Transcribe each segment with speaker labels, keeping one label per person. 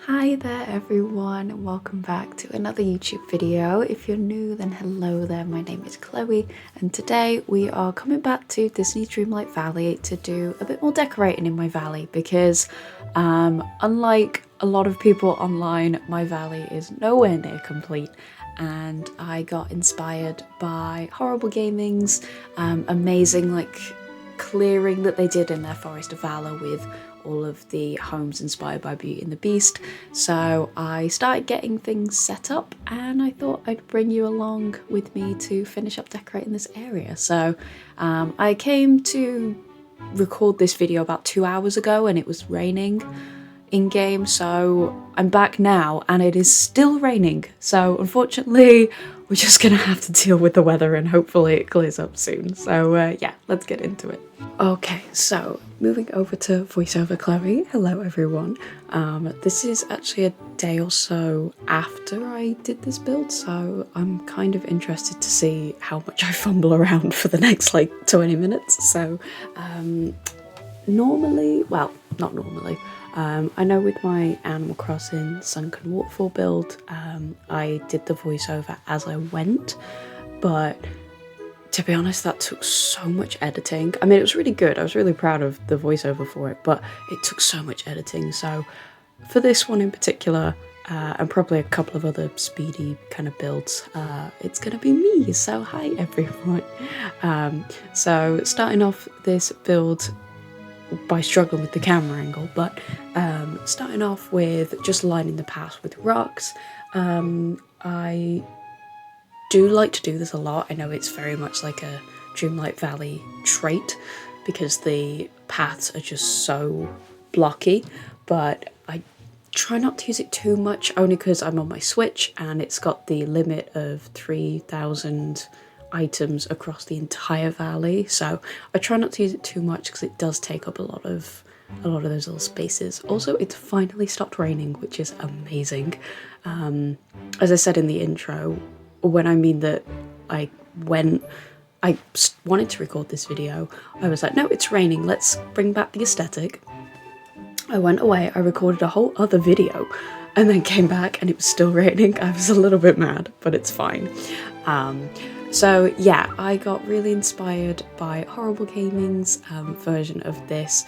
Speaker 1: Hi there everyone and welcome back to another YouTube video. If you're new then hello there, my name is Chloe and today we are coming back to Disney's Dreamlight Valley to do a bit more decorating in my valley because unlike a lot of people online, my valley is nowhere near complete and I got inspired by Horrible Gaming's amazing clearing that they did in their Forest of Valor with all of the homes inspired by Beauty and the Beast. So I started getting things set up and I thought I'd bring you along with me to finish up decorating this area. So I came to record this video about 2 hours ago and it was raining in game, so I'm back now and it is still raining. So unfortunately we're just gonna have to deal with the weather and hopefully it clears up soon. So yeah, let's get into it. Okay, so moving over to voiceover Chloe. Hello everyone. This is actually a day or so after I did this build, so I'm kind of interested to see how much I fumble around for the next 20 minutes. So normally, well, not normally, I know with my Animal Crossing Sunken Waterfall build, I did the voiceover as I went, but to be honest, that took so much editing. I mean, it was really good. I was really proud of the voiceover for it, but it took so much editing. So for this one in particular, and probably a couple of other speedy kind of builds, it's gonna be me. So hi everyone. So starting off this build by struggling with the camera angle, but starting off with just lining the path with rocks. I do like to do this a lot. I know it's very much like a Dreamlight Valley trait because the paths are just so blocky, but I try not to use it too much only because I'm on my Switch and it's got the limit of 3,000 items across the entire valley, so I try not to use it too much because it does take up a lot of those little spaces. Also, it's finally stopped raining, which is amazing. As I said in the intro, when I mean that I wanted to record this video, I was like, no, it's raining, let's bring back the aesthetic. I went away, I recorded a whole other video and then came back and it was still raining. I was a little bit mad, but it's fine. So yeah, I got really inspired by Horrible Gaming's version of this,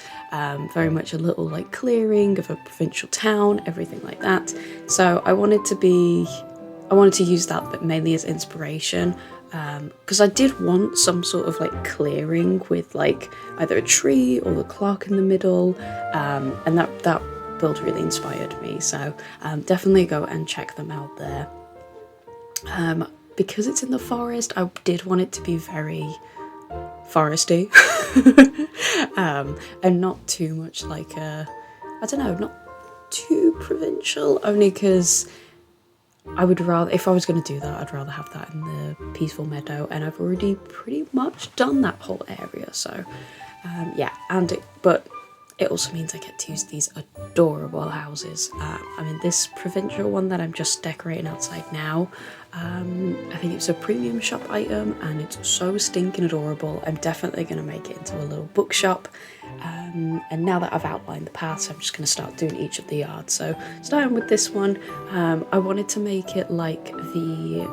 Speaker 1: very much a little clearing of a provincial town, everything like that. So I wanted to use that, but mainly as inspiration, because I did want some sort of clearing with either a tree or the clock in the middle, and that build really inspired me. So definitely go and check them out there. Because it's in the forest, I did want it to be very foresty, and not too much I don't know, not too provincial, only because I would rather, if I was going to do that, I'd rather have that in the peaceful meadow, and I've already pretty much done that whole area, so yeah, but it also means I get to use these adorable houses. I mean, this provincial one that I'm just decorating outside now, I think it's a premium shop item and it's so stinking adorable. I'm definitely going to make it into a little bookshop. And now that I've outlined the paths, I'm just going to start doing each of the yards. So starting with this one, I wanted to make it like the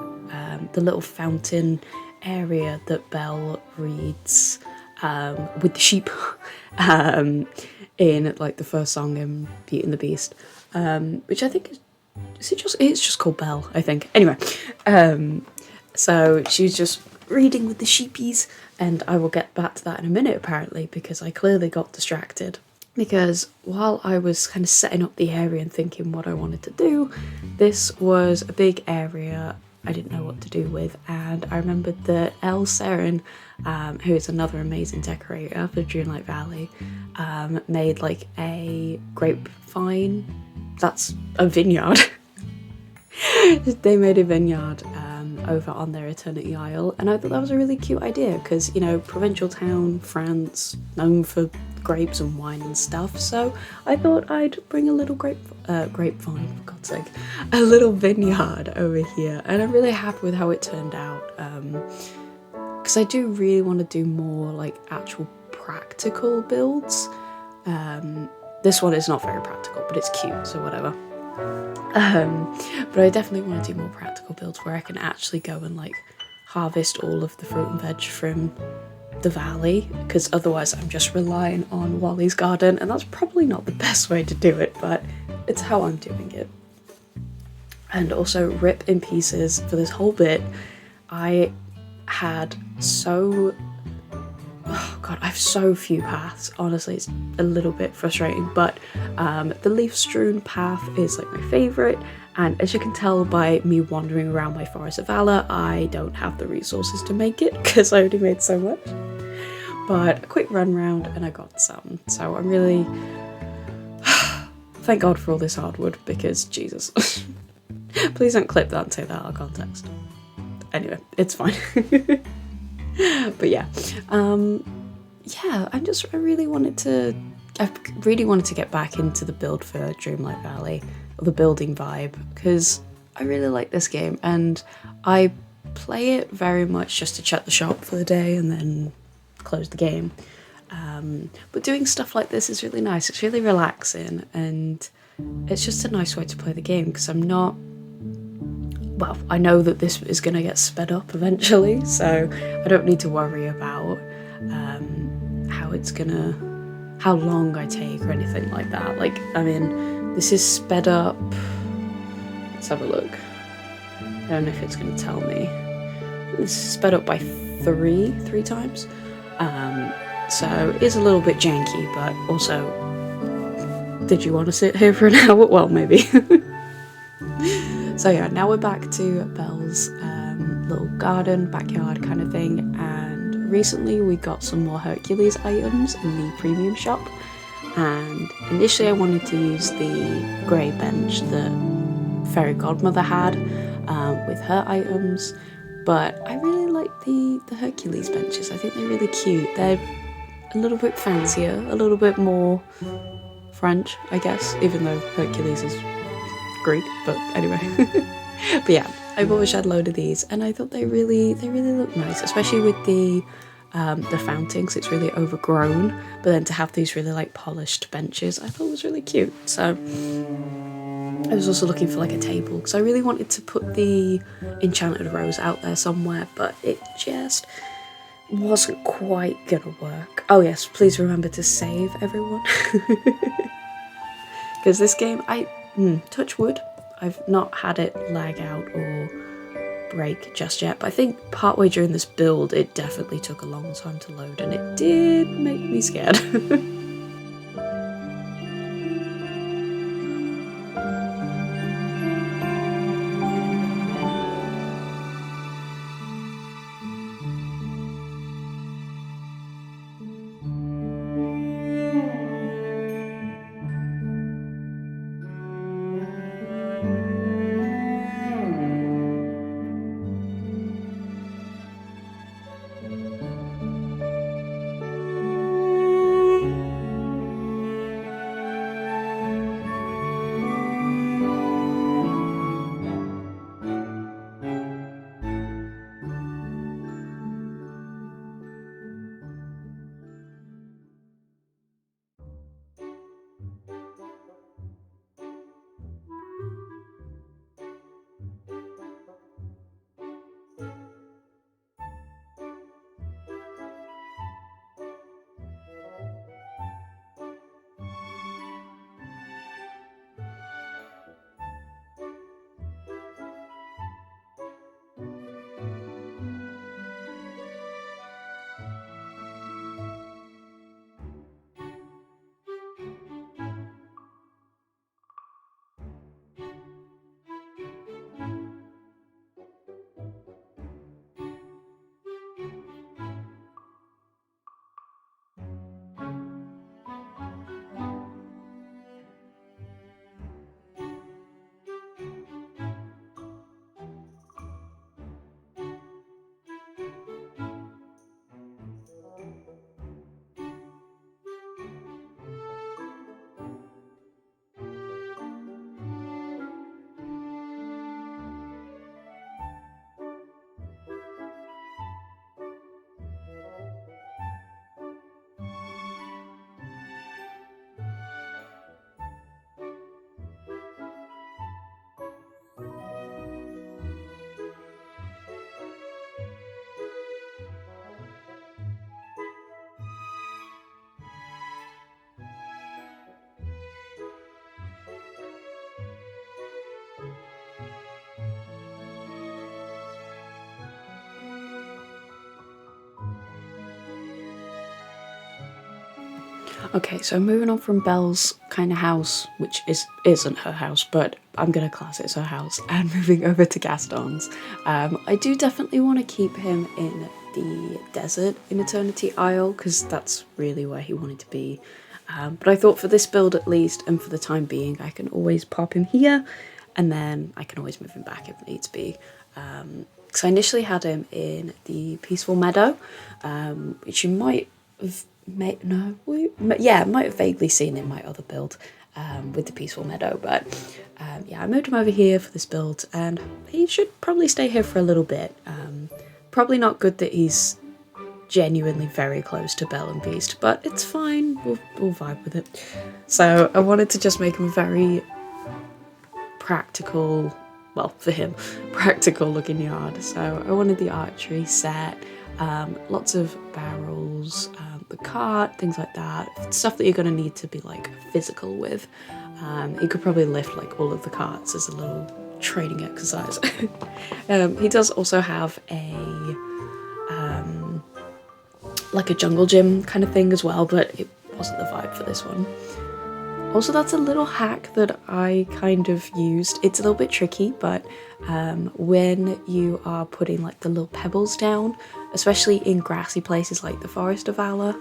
Speaker 1: little fountain area that Belle reads with the sheep in the first song in Beauty and the Beast, which I think it's just called Belle, I think. Anyway, so she's just reading with the sheepies, and I will get back to that in a minute apparently, because I clearly got distracted. Because while I was kind of setting up the area and thinking what I wanted to do, this was a big area I didn't know what to do with, and I remembered that Elle Seren, who is another amazing decorator for Dreamlight Valley, made a grapevine, that's a vineyard. They made a vineyard over on their Eternity Isle, and I thought that was a really cute idea because, you know, provincial town, France, known for grapes and wine and stuff, so I thought I'd bring a little grapevine, for God's sake, a little vineyard over here, and I'm really happy with how it turned out, because I do really want to do more actual practical builds. This one is not very practical, but it's cute, so whatever. But I definitely want to do more practical builds where I can actually go and like harvest all of the fruit and veg from the valley, because otherwise I'm just relying on Wally's garden, and that's probably not the best way to do it, but it's how I'm doing it. And also, rip in pieces, for this whole bit I had so, oh god, I have so few paths. Honestly, it's a little bit frustrating, but the leaf strewn path is like my favourite, and as you can tell by me wandering around my forest of valor, I don't have the resources to make it because I already made so much. But a quick run round and I got some, so I'm really thank god for all this hardwood, because Jesus. Please don't clip that and take that out of context. Anyway, it's fine. But yeah, I really wanted to get back into the build for Dreamlight Valley, or the building vibe, because I really like this game, and I play it very much just to check the shop for the day and then close the game. But doing stuff like this is really nice. It's really relaxing, and it's just a nice way to play the game, because I'm not, well, I know that this is going to get sped up eventually, so I don't need to worry about how long I take or anything like that. Like, I mean, this is sped up. Let's have a look. I don't know if it's going to tell me. This is sped up by three times. So it is a little bit janky, but also, did you want to sit here for an hour? Well, maybe. So yeah, now we're back to Belle's little garden, backyard kind of thing, and recently we got some more Hercules items in the premium shop, and initially I wanted to use the grey bench that Fairy Godmother had with her items, but I really like the Hercules benches. I think they're really cute. They're a little bit fancier, a little bit more French, I guess, even though Hercules is Greek, but anyway. But yeah, I bought a shed load of these, and I thought they really look nice, especially with the fountain, because it's really overgrown, but then to have these really like polished benches I thought was really cute. So I was also looking for like a table, because I really wanted to put the enchanted rose out there somewhere, but it just wasn't quite gonna work. Oh yes, please remember to save, everyone. Because this game, touch wood, I've not had it lag out or break just yet, but I think partway during this build it definitely took a long time to load, and it did make me scared. Okay, so moving on from Belle's kind of house, which isn't her house, but I'm gonna class it as her house, and moving over to Gaston's. I do definitely want to keep him in the desert in Eternity Isle, because that's really where he wanted to be. But I thought for this build at least, and for the time being, I can always pop him here, and then I can always move him back if it needs to be. Because I initially had him in the Peaceful Meadow, which you might have might have vaguely seen in my other build with the Peaceful Meadow, but yeah, I moved him over here for this build, and he should probably stay here for a little bit. Probably not good that he's genuinely very close to Belle and Beast, but it's fine, we'll vibe with it. So I wanted to just make him very practical, well, for him, practical looking yard. So I wanted the archery set, lots of barrels, the cart, things like that, stuff that you're going to need to be like physical with. You could probably lift like all of the carts as a little training exercise. He does also have a like a jungle gym kind of thing as well, but it wasn't the vibe for this one. Also, that's a little hack that I kind of used. It's a little bit tricky, but when you are putting like the little pebbles down, especially in grassy places like the Forest of Valor,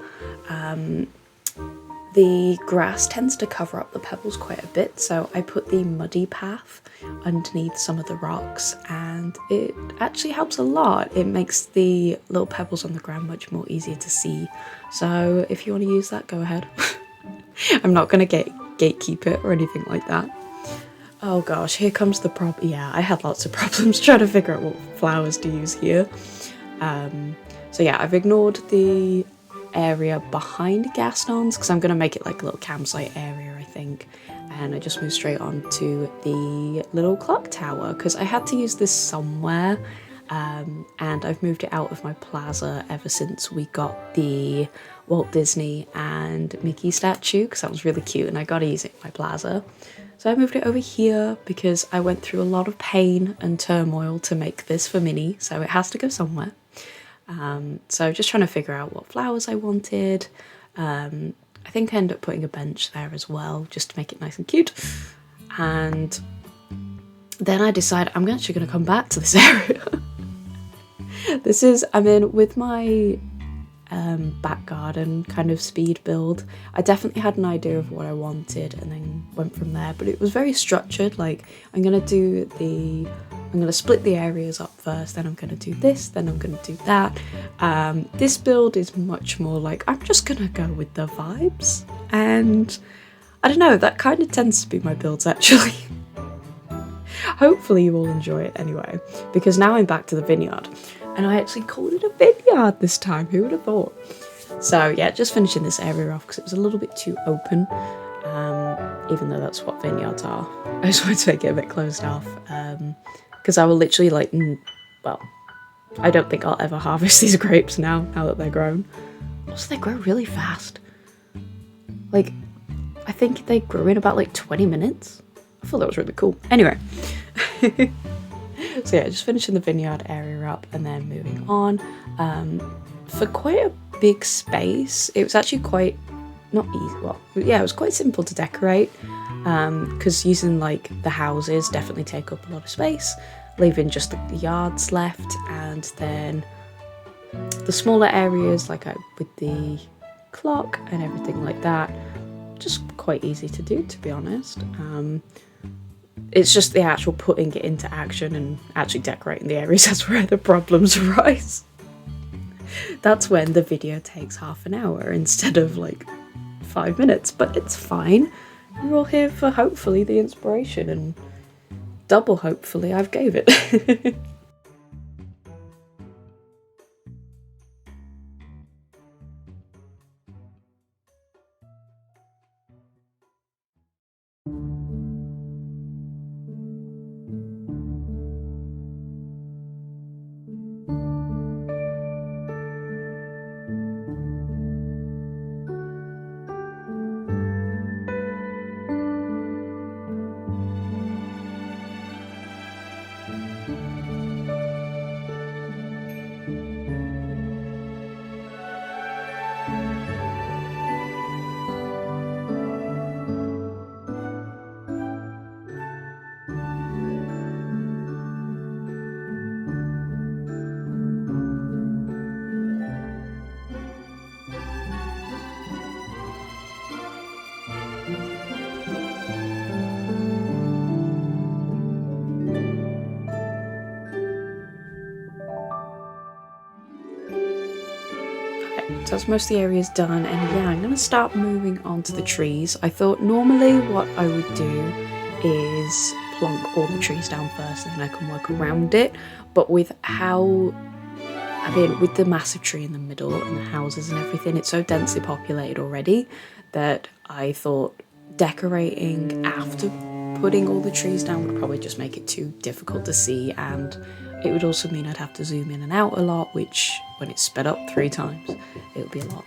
Speaker 1: the grass tends to cover up the pebbles quite a bit, so I put the muddy path underneath some of the rocks, and it actually helps a lot. It makes the little pebbles on the ground much more easier to see. So if you want to use that, go ahead. I'm not going to gatekeep it or anything like that. Oh gosh, here comes the problem. Yeah, I had lots of problems trying to figure out what flowers to use here. So yeah, I've ignored the area behind Gaston's because I'm going to make it like a little campsite area, I think. And I just moved straight on to the little clock tower because I had to use this somewhere. And I've moved it out of my plaza ever since we got the Walt Disney and Mickey statue, because that was really cute and I got to use it in my plaza. So I moved it over here because I went through a lot of pain and turmoil to make this for Minnie, so it has to go somewhere. So just trying to figure out what flowers I wanted. I think I ended up putting a bench there as well, just to make it nice and cute. And then I decided I'm actually going to come back to this area. I'm in with my back garden kind of speed build. I definitely had an idea of what I wanted and then went from there, but it was very structured. Like I'm going to split the areas up first, then I'm going to do this, then I'm going to do that. This build is much more like I'm just going to go with the vibes, and I don't know, that kind of tends to be my builds actually. Hopefully you all enjoy it anyway, because now I'm back to the vineyard, and I actually called it a vineyard this time, who would have thought? So yeah, just finishing this area off because it was a little bit too open, even though that's what vineyards are. I just wanted to make it a bit closed off, because I will literally like, well, I don't think I'll ever harvest these grapes now that they're grown. Also, they grow really fast. Like, I think they grew in about like 20 minutes. I thought that was really cool. Anyway. So yeah, just finishing the vineyard area up and then moving on. For quite a big space, it was actually quite, not easy, well, yeah, it was quite simple to decorate, because using like the houses definitely take up a lot of space, leaving just the yards left, and then the smaller areas like with the clock and everything like that, just quite easy to do, to be honest. It's just the actual putting it into action and actually decorating the areas that's where the problems arise. That's when the video takes half an hour instead of like 5 minutes, but it's fine. You're all here for hopefully the inspiration, and double hopefully I've gave it. so that's most of the areas done, and yeah, I'm gonna start moving on to the trees. I thought normally what I would do is plonk all the trees down first and then I can work around it, but with with the massive tree in the middle and the houses and everything, it's so densely populated already that I thought decorating after putting all the trees down would probably just make it too difficult to see, and it would also mean I'd have to zoom in and out a lot, which when it's sped up 3 times, it would be a lot.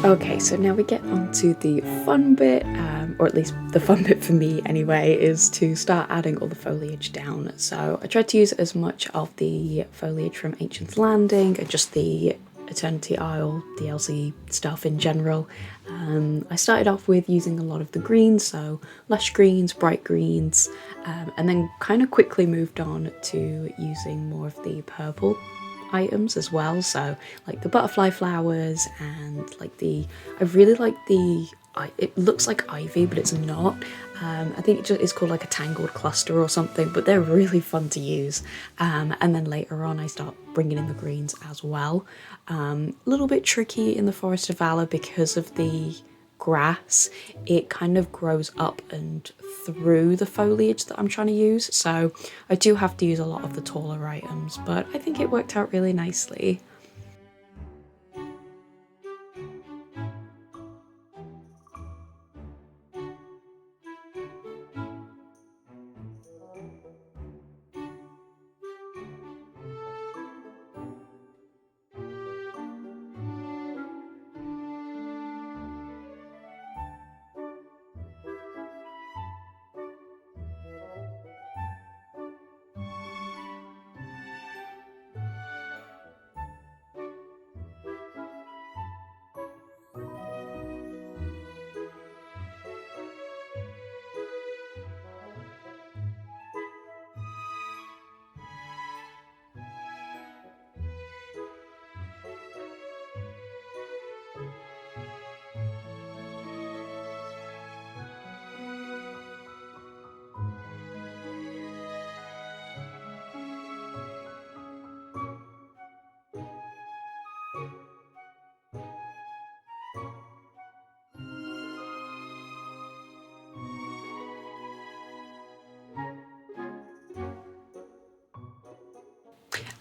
Speaker 1: Okay, so now we get on to the fun bit, or at least the fun bit for me anyway, is to start adding all the foliage down. So I tried to use as much of the foliage from Ancient's Landing and just the Eternity Isle DLC stuff in general. I started off with using a lot of the greens, so lush greens, bright greens, and then kind of quickly moved on to using more of the purple items as well, so like the butterfly flowers and like I really like it looks like ivy but it's not. I think it's called like a tangled cluster or something, but they're really fun to use. And then later on I start bringing in the greens as well. A little bit tricky in the Forest of Valor because of the grass. It kind of grows up and through the foliage that I'm trying to use, so I do have to use a lot of the taller items, but I think it worked out really nicely.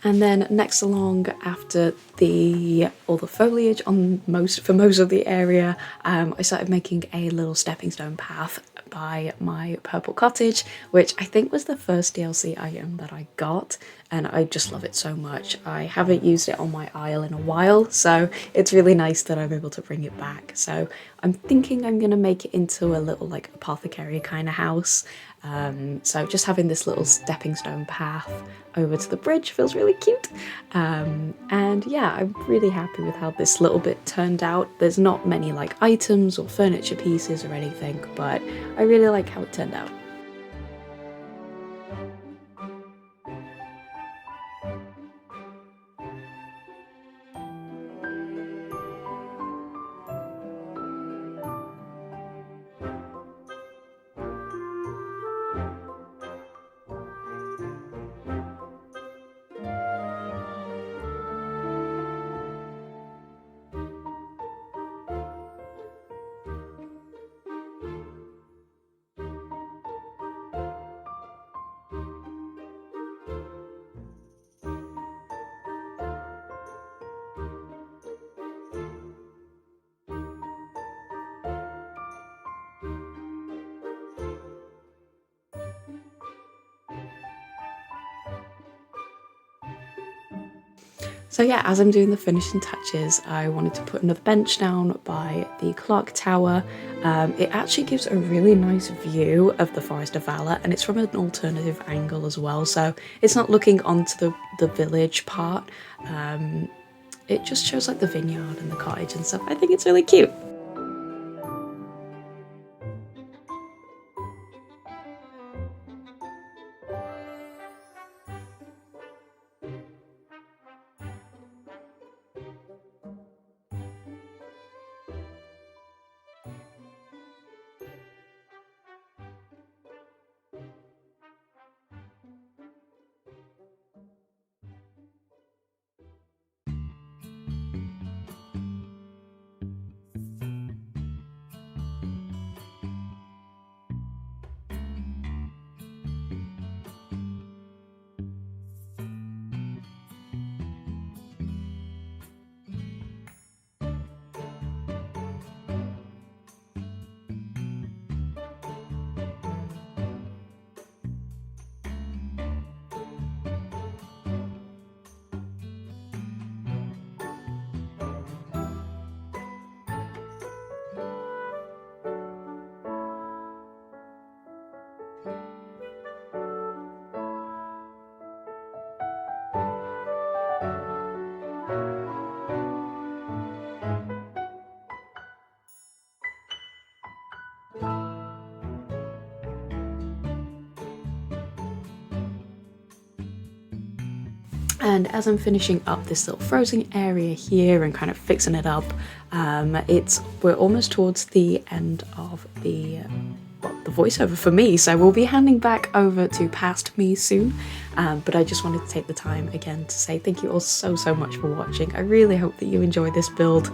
Speaker 1: And then next along after all the foliage on most of the area, I started making a little stepping stone path by my purple cottage, which I think was the first DLC item that I got, and I just love it so much. I haven't used it on my isle in a while, so it's really nice that I'm able to bring it back. So I'm thinking I'm gonna make it into a little like apothecary kind of house. So just having this little stepping stone path over to the bridge feels really cute. And yeah, I'm really happy with how this little bit turned out. There's not many like items or furniture pieces or anything, but I really like how it turned out. So yeah, as I'm doing the finishing touches, I wanted to put another bench down by the clock tower. It actually gives a really nice view of the Forest of Valor, and it's from an alternative angle as well, so it's not looking onto the village part. It just shows like the vineyard and the cottage and stuff. I think it's really cute. And as I'm finishing up this little frozen area here and kind of fixing it up, we're almost towards the end of the voiceover for me, so we'll be handing back over to past me soon. But I just wanted to take the time again to say thank you all so much for watching. I really hope that you enjoyed this build.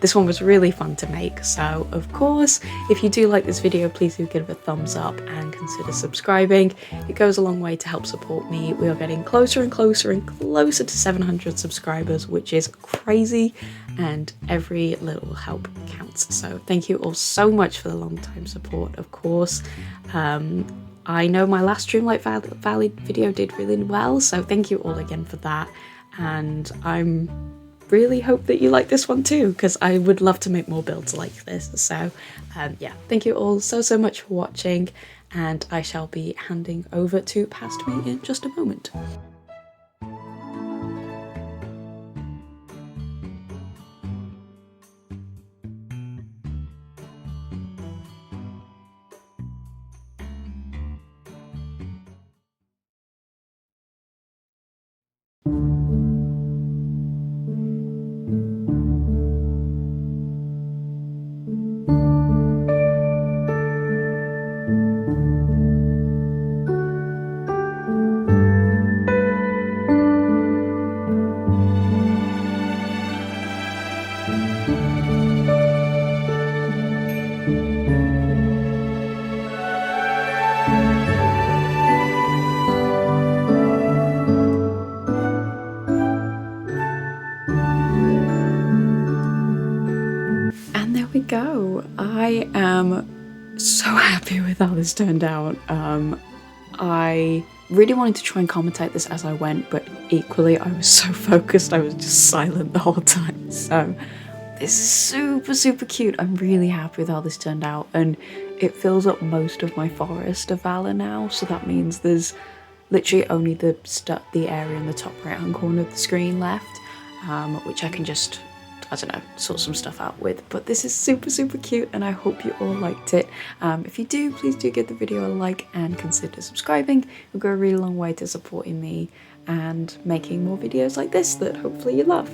Speaker 1: This one was really fun to make, so of course if you do like this video, please do give it a thumbs up and consider subscribing. It goes a long way to help support me. We are getting closer and closer and closer to 700 subscribers, which is crazy, and every little help counts. So thank you all so much for the long time support, of course. I know my last Dreamlight Valley video did really well, so thank you all again for that, and I'm really hope that you like this one too, because I would love to make more builds like this. So yeah, thank you all so much for watching, and I shall be handing over to past me in just a moment. Go. I am so happy with how this turned out. I really wanted to try and commentate this as I went, but equally I was so focused I was just silent the whole time. So this is super cute. I'm really happy with how this turned out, and it fills up most of my Forest of Valor now, so that means there's literally only the area in the top right hand corner of the screen left, which I can just, I don't know, sort some stuff out with. But this is super cute, and I hope you all liked it. If you do, please do give the video a like and consider subscribing. It will go a really long way to supporting me and making more videos like this that hopefully you love.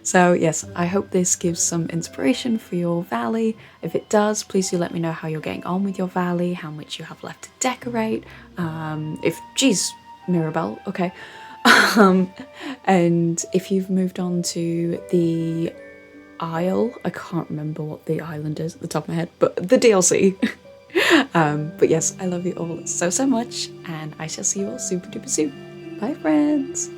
Speaker 1: So yes, I hope this gives some inspiration for your valley. If it does, please do let me know how you're getting on with your valley, how much you have left to decorate. Geez, Mirabelle, okay. And if you've moved on to the Isle, I can't remember what the island is at the top of my head, but the DLC. But yes, I love you all so much, and I shall see you all super duper soon. Bye friends!